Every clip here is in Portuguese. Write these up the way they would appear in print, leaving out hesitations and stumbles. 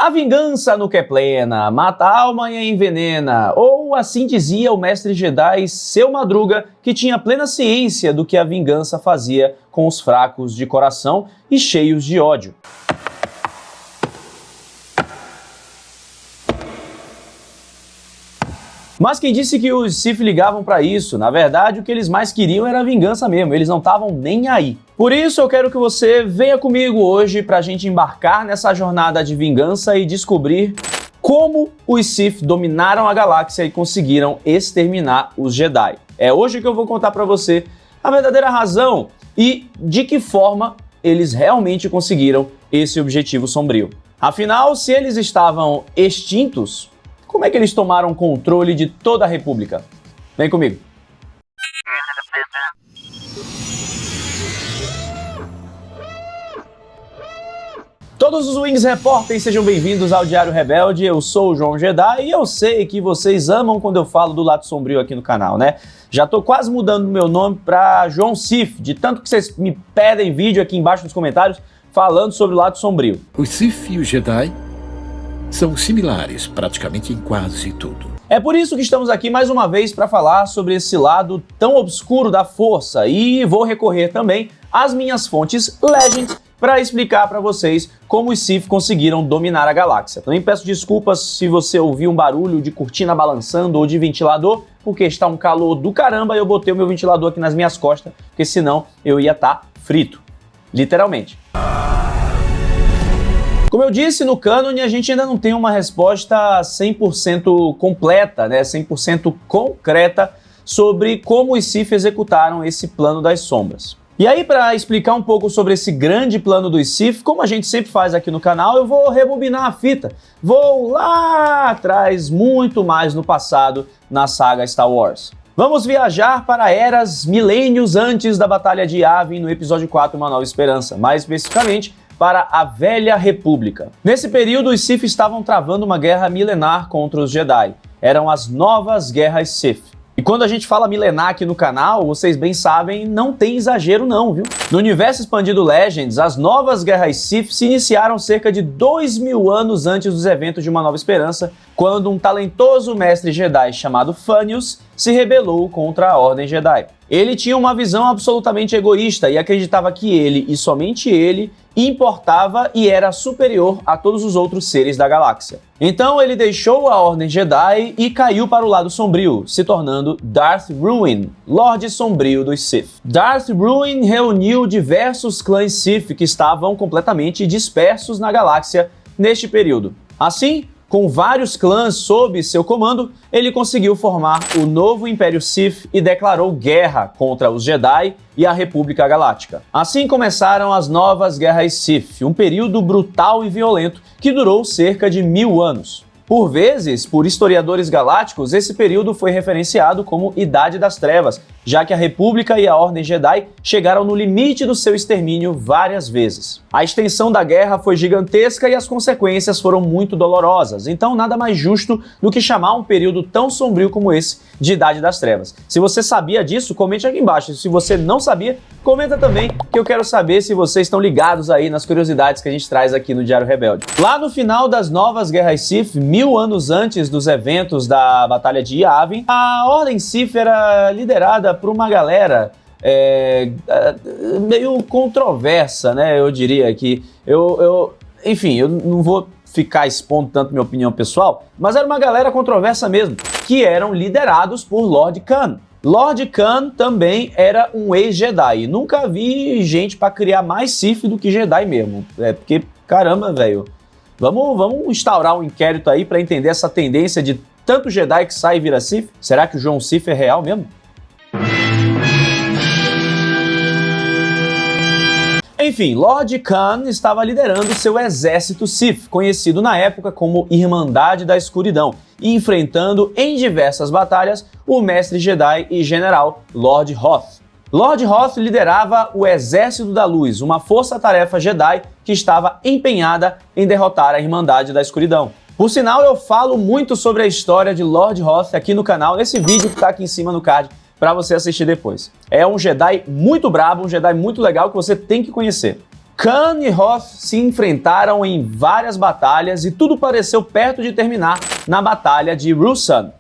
A vingança nunca é plena, mata a alma e a envenena, ou assim dizia o mestre Jedi Seu Madruga, que tinha plena ciência do que a vingança fazia com os fracos de coração e cheios de ódio. Mas quem disse que os Sith ligavam pra isso? Na verdade, o que eles mais queriam era a vingança mesmo, eles não estavam nem aí. Por isso eu quero que você venha comigo hoje pra gente embarcar nessa jornada de vingança e descobrir como os Sith dominaram a galáxia e conseguiram exterminar os Jedi. É hoje que eu vou contar pra você a verdadeira razão e de que forma eles realmente conseguiram esse objetivo sombrio. Afinal, se eles estavam extintos, como é que eles tomaram controle de toda a República? Vem comigo. Todos os Wings Repórteres, sejam bem-vindos ao Diário Rebelde. Eu sou o João Jedi e eu sei que vocês amam quando eu falo do lado sombrio aqui no canal, né? Já tô quase mudando meu nome para João Sith, de tanto que vocês me pedem vídeo aqui embaixo nos comentários falando sobre o lado sombrio. Os Sith e os Jedi são similares praticamente em quase tudo. É por isso que estamos aqui mais uma vez para falar sobre esse lado tão obscuro da força e vou recorrer também às minhas fontes Legends para explicar para vocês como os Sith conseguiram dominar a galáxia. Também peço desculpas se você ouviu um barulho de cortina balançando ou de ventilador, porque está um calor do caramba e eu botei o meu ventilador aqui nas minhas costas, porque senão eu ia estar frito, literalmente. Como eu disse, no cânone a gente ainda não tem uma resposta 100% completa, né, 100% concreta sobre como os Sith executaram esse plano das sombras. E aí, para explicar um pouco sobre esse grande plano dos Sith, como a gente sempre faz aqui no canal, eu vou rebobinar a fita. Vou lá atrás, muito mais no passado, na saga Star Wars. Vamos viajar para eras milênios antes da Batalha de Yavin no episódio 4, Uma Nova Esperança, mais especificamente para a Velha República. Nesse período, os Sith estavam travando uma guerra milenar contra os Jedi. Eram as Novas Guerras Sith. E quando a gente fala milenar aqui no canal, vocês bem sabem, não tem exagero não, viu? No universo expandido Legends, as Novas Guerras Sith se iniciaram cerca de 2000 anos antes dos eventos de Uma Nova Esperança, quando um talentoso mestre Jedi chamado Fanius se rebelou contra a Ordem Jedi. Ele tinha uma visão absolutamente egoísta e acreditava que ele, e somente ele, importava e era superior a todos os outros seres da galáxia. Então ele deixou a Ordem Jedi e caiu para o lado sombrio, se tornando Darth Ruin, Lorde Sombrio dos Sith. Darth Ruin reuniu diversos clãs Sith que estavam completamente dispersos na galáxia neste período. Assim, com vários clãs sob seu comando, ele conseguiu formar o novo Império Sith e declarou guerra contra os Jedi e a República Galáctica. Assim começaram as Novas Guerras Sith, um período brutal e violento que durou cerca de 1000 anos. Por vezes, por historiadores galácticos, esse período foi referenciado como Idade das Trevas, já que a República e a Ordem Jedi chegaram no limite do seu extermínio várias vezes. A extensão da guerra foi gigantesca e as consequências foram muito dolorosas, então nada mais justo do que chamar um período tão sombrio como esse de Idade das Trevas. Se você sabia disso, comente aqui embaixo. Se você não sabia, comenta também, que eu quero saber se vocês estão ligados aí nas curiosidades que a gente traz aqui no Diário Rebelde. Lá no final das Novas Guerras Sith, 1000 anos antes dos eventos da Batalha de Yavin, a Ordem Sith era liderada por uma galera meio controversa, né? Eu diria que enfim, eu não vou ficar expondo tanto minha opinião pessoal, mas era uma galera controversa mesmo, que eram liderados por Lord Kaan. Lord Kaan também era um ex-Jedi. Nunca vi gente pra criar mais Sith do que Jedi mesmo. Porque, caramba, velho. Vamos instaurar um inquérito aí pra entender essa tendência de tanto Jedi que sai e vira Sith. Será que o João Sith é real mesmo? Enfim, Lord Kaan estava liderando seu exército Sith, conhecido na época como Irmandade da Escuridão, e enfrentando em diversas batalhas o mestre Jedi e general Lord Hoth. Lord Hoth liderava o Exército da Luz, uma força-tarefa Jedi que estava empenhada em derrotar a Irmandade da Escuridão. Por sinal, eu falo muito sobre a história de Lord Hoth aqui no canal, nesse vídeo que está aqui em cima no card, para você assistir depois. É um Jedi muito brabo, um Jedi muito legal que você tem que conhecer. Khan e Hoth se enfrentaram em várias batalhas e tudo pareceu perto de terminar na Batalha de Ruusan.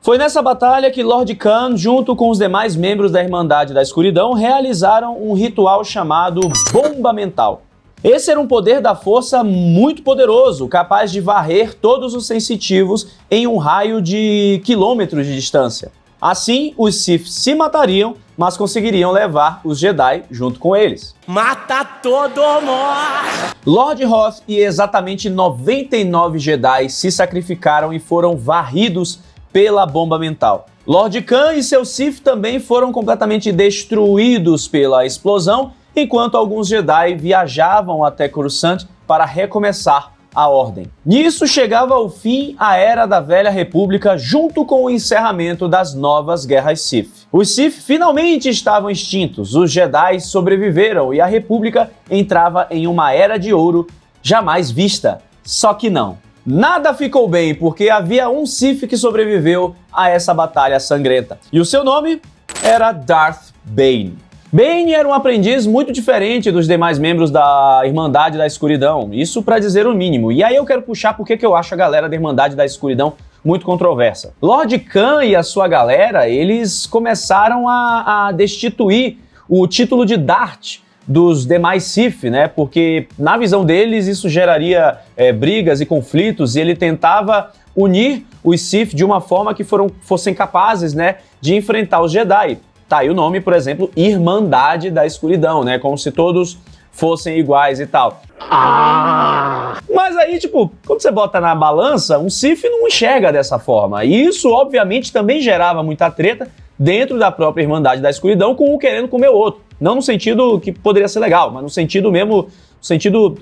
Foi nessa batalha que Lord Khan, junto com os demais membros da Irmandade da Escuridão, realizaram um ritual chamado Bomba Mental. Esse era um poder da força muito poderoso, capaz de varrer todos os sensitivos em um raio de quilômetros de distância. Assim, os Sith se matariam, mas conseguiriam levar os Jedi junto com eles. Mata todo mundo! Lord Hoth e exatamente 99 Jedi se sacrificaram e foram varridos pela bomba mental. Lord Khan e seus Sith também foram completamente destruídos pela explosão, enquanto alguns Jedi viajavam até Coruscant para recomeçar a Ordem. Nisso chegava ao fim a Era da Velha República, junto com o encerramento das novas Guerras Sith. Os Sith finalmente estavam extintos, os Jedi sobreviveram e a República entrava em uma Era de Ouro jamais vista. Só que não. Nada ficou bem, porque havia um Sith que sobreviveu a essa batalha sangrenta. E o seu nome era Darth Bane. Bane era um aprendiz muito diferente dos demais membros da Irmandade da Escuridão, isso pra dizer o mínimo. E aí eu quero puxar porque que eu acho a galera da Irmandade da Escuridão muito controversa. Lord Khan e a sua galera, eles começaram a destituir o título de Darth dos demais Sith, né? Porque na visão deles isso geraria brigas e conflitos, e ele tentava unir os Sith de uma forma que fossem capazes, né, de enfrentar os Jedi. Tá aí o nome, por exemplo, Irmandade da Escuridão, né? Como se todos fossem iguais e tal. Mas aí, tipo, quando você bota na balança, um Sith não enxerga dessa forma. E isso, obviamente, também gerava muita treta dentro da própria Irmandade da Escuridão, com um querendo comer o outro. Não no sentido que poderia ser legal, mas no sentido mesmo, no sentido...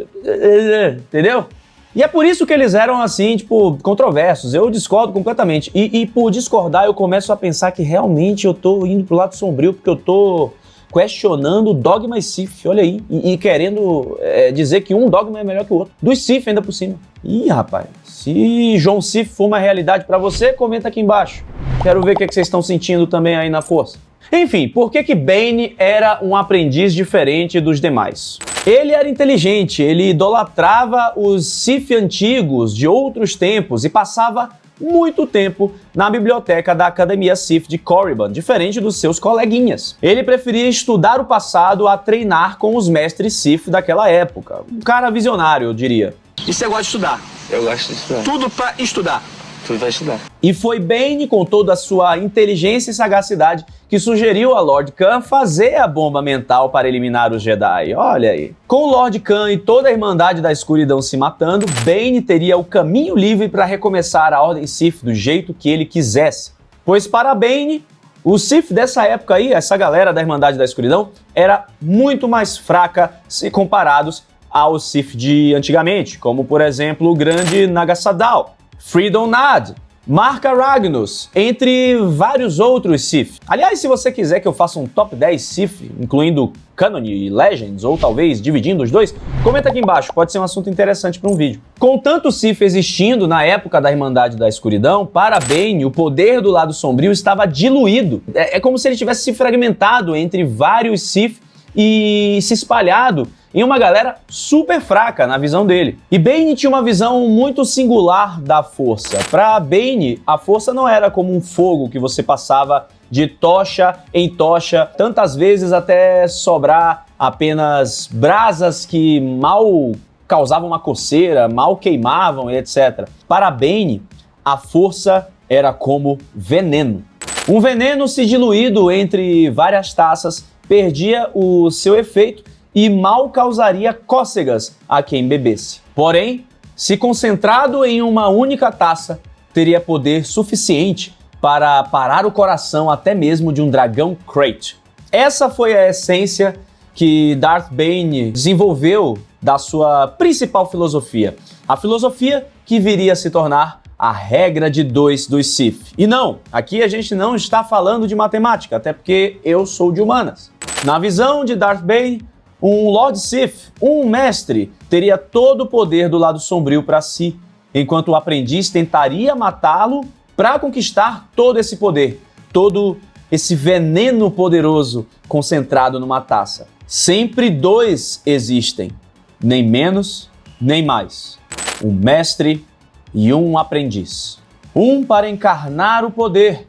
Entendeu? E é por isso que eles eram, assim, tipo, controversos. Eu discordo completamente. E por discordar, eu começo a pensar que realmente eu tô indo pro lado sombrio, porque eu tô questionando o dogma e Sith, olha aí. E querendo dizer que um dogma é melhor que o outro. Dos Sith ainda por cima. Ih, rapaz, se João Sith for uma realidade pra você, comenta aqui embaixo. Quero ver o que vocês estão sentindo também aí na força. Enfim, por que Bane era um aprendiz diferente dos demais? Ele era inteligente, ele idolatrava os Sith antigos de outros tempos e passava muito tempo na biblioteca da Academia Sith de Korriban, diferente dos seus coleguinhas. Ele preferia estudar o passado a treinar com os mestres Sith daquela época. Um cara visionário, eu diria. E você gosta de estudar? Eu gosto de estudar. Tudo pra estudar. Tudo vai estudar. E foi Bane, com toda a sua inteligência e sagacidade, que sugeriu a Lord Khan fazer a bomba mental para eliminar os Jedi. Olha aí. Com Lord Khan e toda a Irmandade da Escuridão se matando, Bane teria o caminho livre para recomeçar a Ordem Sith do jeito que ele quisesse. Pois para Bane, os Sith dessa época aí, essa galera da Irmandade da Escuridão, era muito mais fraca se comparados aos Sith de antigamente, como por exemplo o grande Nagasadal, Freedom Nad, Marka Ragnos, entre vários outros Sith. Aliás, se você quiser que eu faça um top 10 Sith, incluindo Canon e Legends, ou talvez dividindo os dois, comenta aqui embaixo, pode ser um assunto interessante para um vídeo. Com tanto Sith existindo na época da Irmandade da Escuridão, para Bane, o poder do lado sombrio estava diluído. É como se ele tivesse se fragmentado entre vários Sith e se espalhado em uma galera super fraca na visão dele. E Bane tinha uma visão muito singular da força. Para Bane, a força não era como um fogo que você passava de tocha em tocha, tantas vezes até sobrar apenas brasas que mal causavam uma coceira, mal queimavam e etc. Para Bane, a força era como veneno. Um veneno se diluído entre várias taças perdia o seu efeito e mal causaria cócegas a quem bebesse. Porém, se concentrado em uma única taça, teria poder suficiente para parar o coração até mesmo de um dragão Krayt. Essa foi a essência que Darth Bane desenvolveu da sua principal filosofia. A filosofia que viria a se tornar a regra de 2 dos Sith. E não, aqui a gente não está falando de matemática, até porque eu sou de humanas. Na visão de Darth Bane, um Lord Sith, um mestre, teria todo o poder do lado sombrio para si, enquanto o aprendiz tentaria matá-lo para conquistar todo esse poder, todo esse veneno poderoso concentrado numa taça. Sempre 2 existem, nem menos, nem mais. Um mestre e um aprendiz. Um para encarnar o poder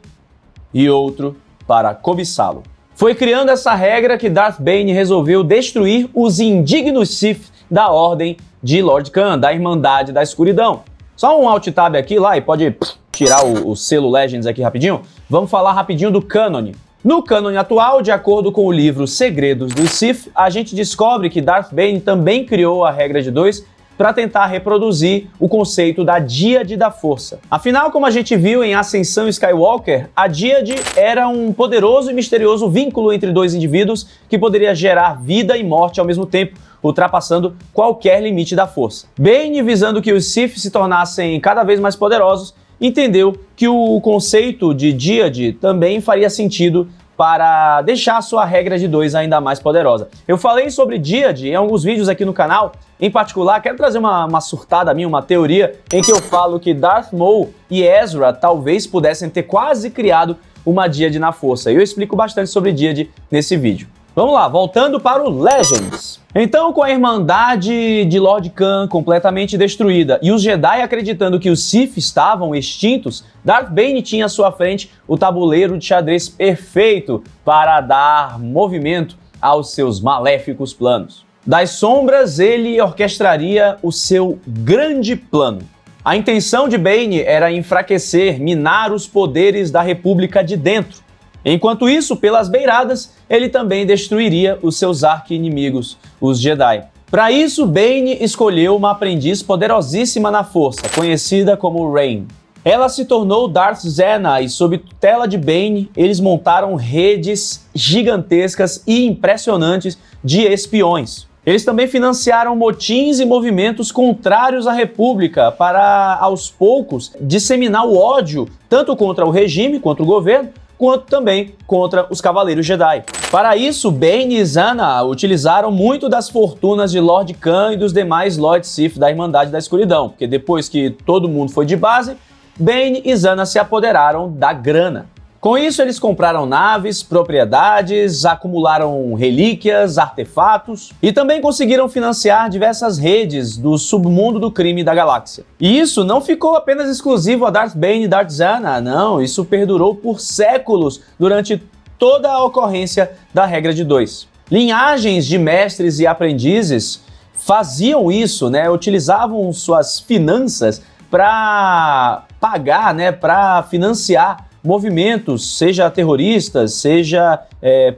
e outro para cobiçá-lo. Foi criando essa regra que Darth Bane resolveu destruir os indignos Sith da Ordem de Lord Khan, da Irmandade da Escuridão. Só um Alt Tab aqui lá e pode tirar o selo Legends aqui rapidinho. Vamos falar rapidinho do cânone. No cânone atual, de acordo com o livro Segredos dos Sith, a gente descobre que Darth Bane também criou a regra de 2 para tentar reproduzir o conceito da Díade da Força. Afinal, como a gente viu em Ascensão Skywalker, a Díade era um poderoso e misterioso vínculo entre dois indivíduos que poderia gerar vida e morte ao mesmo tempo, ultrapassando qualquer limite da força. Bane, visando que os Sith se tornassem cada vez mais poderosos, entendeu que o conceito de Díade também faria sentido para deixar a sua regra de 2 ainda mais poderosa. Eu falei sobre Díade em alguns vídeos aqui no canal. Em particular, quero trazer uma surtada minha, uma teoria, em que eu falo que Darth Maul e Ezra talvez pudessem ter quase criado uma Díade na força. E eu explico bastante sobre Díade nesse vídeo. Vamos lá, voltando para o Legends. Então, com a Irmandade de Lord Khan completamente destruída e os Jedi acreditando que os Sith estavam extintos, Darth Bane tinha à sua frente o tabuleiro de xadrez perfeito para dar movimento aos seus maléficos planos. Das sombras, ele orquestraria o seu grande plano. A intenção de Bane era enfraquecer, minar os poderes da República de dentro. Enquanto isso, pelas beiradas, ele também destruiria os seus arqui-inimigos, os Jedi. Para isso, Bane escolheu uma aprendiz poderosíssima na força, conhecida como Rain. Ela se tornou Darth Zena e, sob tutela de Bane, eles montaram redes gigantescas e impressionantes de espiões. Eles também financiaram motins e movimentos contrários à República para, aos poucos, disseminar o ódio tanto contra o regime, contra o governo, quanto também contra os Cavaleiros Jedi. Para isso, Bane e Zana utilizaram muito das fortunas de Lord Khan e dos demais Lord Sith da Irmandade da Escuridão, porque depois que todo mundo foi de base, Bane e Zana se apoderaram da grana. Com isso, eles compraram naves, propriedades, acumularam relíquias, artefatos e também conseguiram financiar diversas redes do submundo do crime da galáxia. E isso não ficou apenas exclusivo a Darth Bane e Darth Zana, não, isso perdurou por séculos durante toda a ocorrência da regra de 2. Linhagens de mestres e aprendizes faziam isso, utilizavam suas finanças para pagar, para financiar movimentos, seja terroristas, seja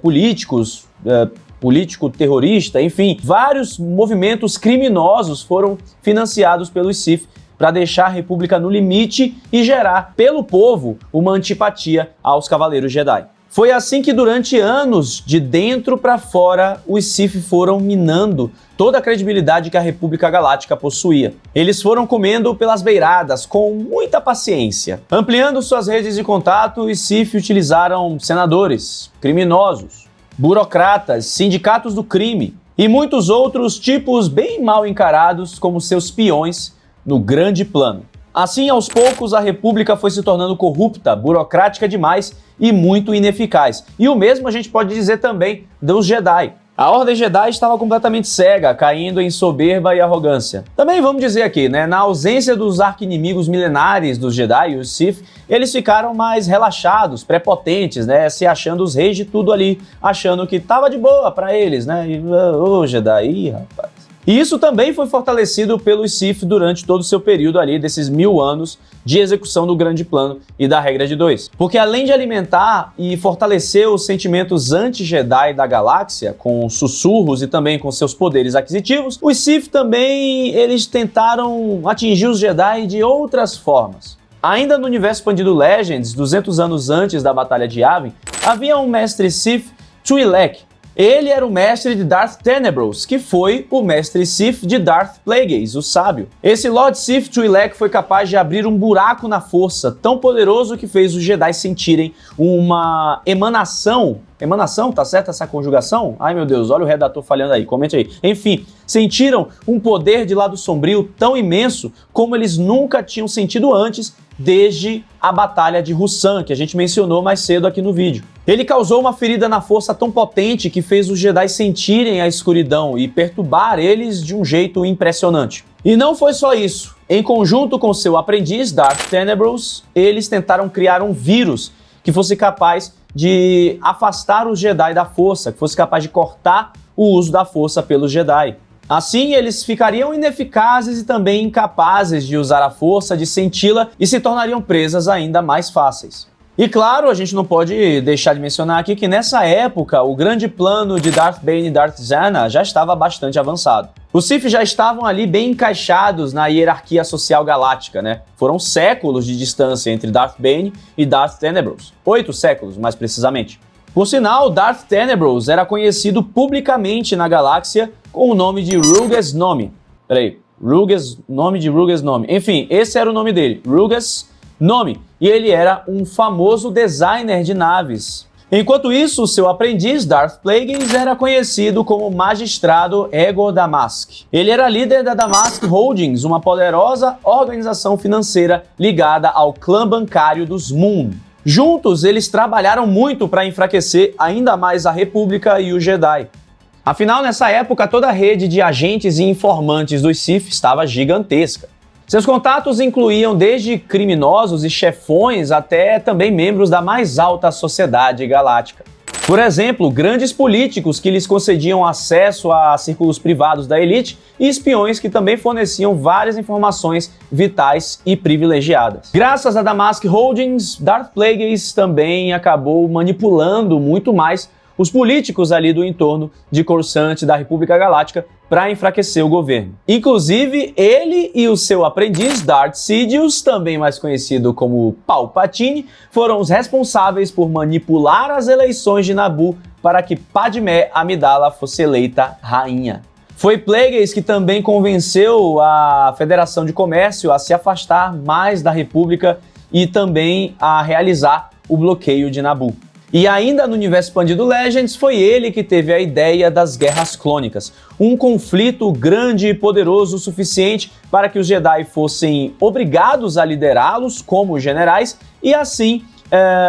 políticos, político-terrorista, enfim, vários movimentos criminosos foram financiados pelos Sith para deixar a República no limite e gerar, pelo povo, uma antipatia aos Cavaleiros Jedi. Foi assim que durante anos, de dentro para fora, os Sith foram minando toda a credibilidade que a República Galáctica possuía. Eles foram comendo pelas beiradas, com muita paciência. Ampliando suas redes de contato, os Sith utilizaram senadores, criminosos, burocratas, sindicatos do crime e muitos outros tipos bem mal encarados como seus peões no grande plano. Assim, aos poucos, a República foi se tornando corrupta, burocrática demais e muito ineficaz. E o mesmo a gente pode dizer também dos Jedi. A Ordem Jedi estava completamente cega, caindo em soberba e arrogância. Também vamos dizer aqui, na ausência dos arqui-inimigos milenares dos Jedi, os Sith, eles ficaram mais relaxados, prepotentes, se achando os reis de tudo ali, achando que tava de boa para eles, E, Jedi, rapaz. E isso também foi fortalecido pelos Sith durante todo o seu período ali, desses 1000 anos de execução do grande plano e da regra de 2. Porque além de alimentar e fortalecer os sentimentos anti-Jedi da galáxia, com sussurros e também com seus poderes aquisitivos, os Sith também eles tentaram atingir os Jedi de outras formas. Ainda no universo expandido Legends, 200 anos antes da Batalha de Yavin, havia um mestre Sith, Twi'lek. Ele era o mestre de Darth Tenebrous, que foi o mestre Sith de Darth Plagueis, o sábio. Esse Lord Sith Twi'lek foi capaz de abrir um buraco na força tão poderoso que fez os Jedi sentirem uma emanação. Emanação, tá certo essa conjugação? Ai meu Deus, olha o redator falhando aí, comente aí. Enfim, sentiram um poder de lado sombrio tão imenso como eles nunca tinham sentido antes, desde a Batalha de Ruusan, que a gente mencionou mais cedo aqui no vídeo. Ele causou uma ferida na força tão potente que fez os Jedi sentirem a escuridão e perturbar eles de um jeito impressionante. E não foi só isso. Em conjunto com seu aprendiz, Darth Tenebrous, eles tentaram criar um vírus que fosse capaz de afastar os Jedi da força, que fosse capaz de cortar o uso da força pelos Jedi. Assim, eles ficariam ineficazes e também incapazes de usar a força, de senti-la, e se tornariam presas ainda mais fáceis. E claro, a gente não pode deixar de mencionar aqui que nessa época o grande plano de Darth Bane e Darth Zana já estava bastante avançado. Os Sith já estavam ali bem encaixados na hierarquia social galáctica, né? Foram séculos de distância entre Darth Bane e Darth Tenebrous. 8 séculos, mais precisamente. Por sinal, Darth Tenebrous era conhecido publicamente na galáxia com o nome de Rugus Nomi. Nome de Rugus Nomi. Enfim, esse era o nome dele, Rugus Nomi. E ele era um famoso designer de naves. Enquanto isso, seu aprendiz, Darth Plagueis, era conhecido como Magistrado Ego Damask. Ele era líder da Damask Holdings, uma poderosa organização financeira ligada ao clã bancário dos Moon. Juntos, eles trabalharam muito para enfraquecer ainda mais a República e os Jedi. Afinal, nessa época, toda a rede de agentes e informantes dos Sith estava gigantesca. Seus contatos incluíam desde criminosos e chefões até também membros da mais alta sociedade galáctica. Por exemplo, grandes políticos que lhes concediam acesso a círculos privados da elite e espiões que também forneciam várias informações vitais e privilegiadas. Graças a Damask Holdings, Darth Plagueis também acabou manipulando muito mais os políticos ali do entorno de Coruscant da República Galáctica para enfraquecer o governo. Inclusive, ele e o seu aprendiz, Darth Sidious, também mais conhecido como Palpatine, foram os responsáveis por manipular as eleições de Naboo para que Padmé Amidala fosse eleita rainha. Foi Plagueis que também convenceu a Federação de Comércio a se afastar mais da República e também a realizar o bloqueio de Naboo. E ainda no universo expandido Legends, foi ele que teve a ideia das Guerras Clônicas, um conflito grande e poderoso o suficiente para que os Jedi fossem obrigados a liderá-los como generais e assim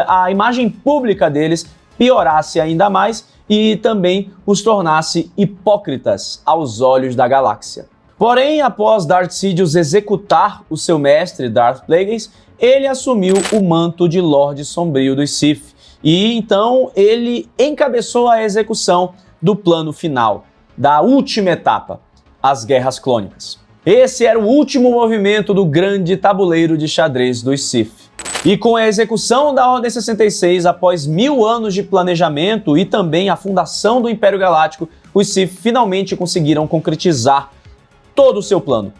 a imagem pública deles piorasse ainda mais e também os tornasse hipócritas aos olhos da galáxia. Porém, após Darth Sidious executar o seu mestre, Darth Plagueis, ele assumiu o manto de Lorde Sombrio dos Sith. E então ele encabeçou a execução do plano final, da última etapa, as Guerras Clônicas. Esse era o último movimento do grande tabuleiro de xadrez dos Sith. E com a execução da Ordem 66, após 1000 anos de planejamento e também a fundação do Império Galáctico, os Sith finalmente conseguiram concretizar todo o seu plano.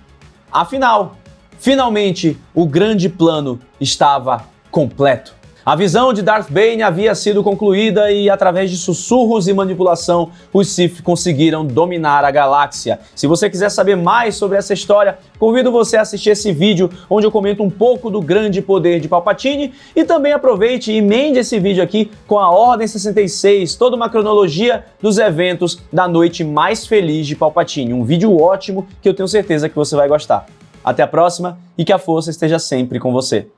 Afinal, finalmente, o grande plano estava completo. A visão de Darth Bane havia sido concluída e, através de sussurros e manipulação, os Sith conseguiram dominar a galáxia. Se você quiser saber mais sobre essa história, convido você a assistir esse vídeo, onde eu comento um pouco do grande poder de Palpatine, e também aproveite e emende esse vídeo aqui com a Ordem 66, toda uma cronologia dos eventos da noite mais feliz de Palpatine. Um vídeo ótimo que eu tenho certeza que você vai gostar. Até a próxima e que a força esteja sempre com você.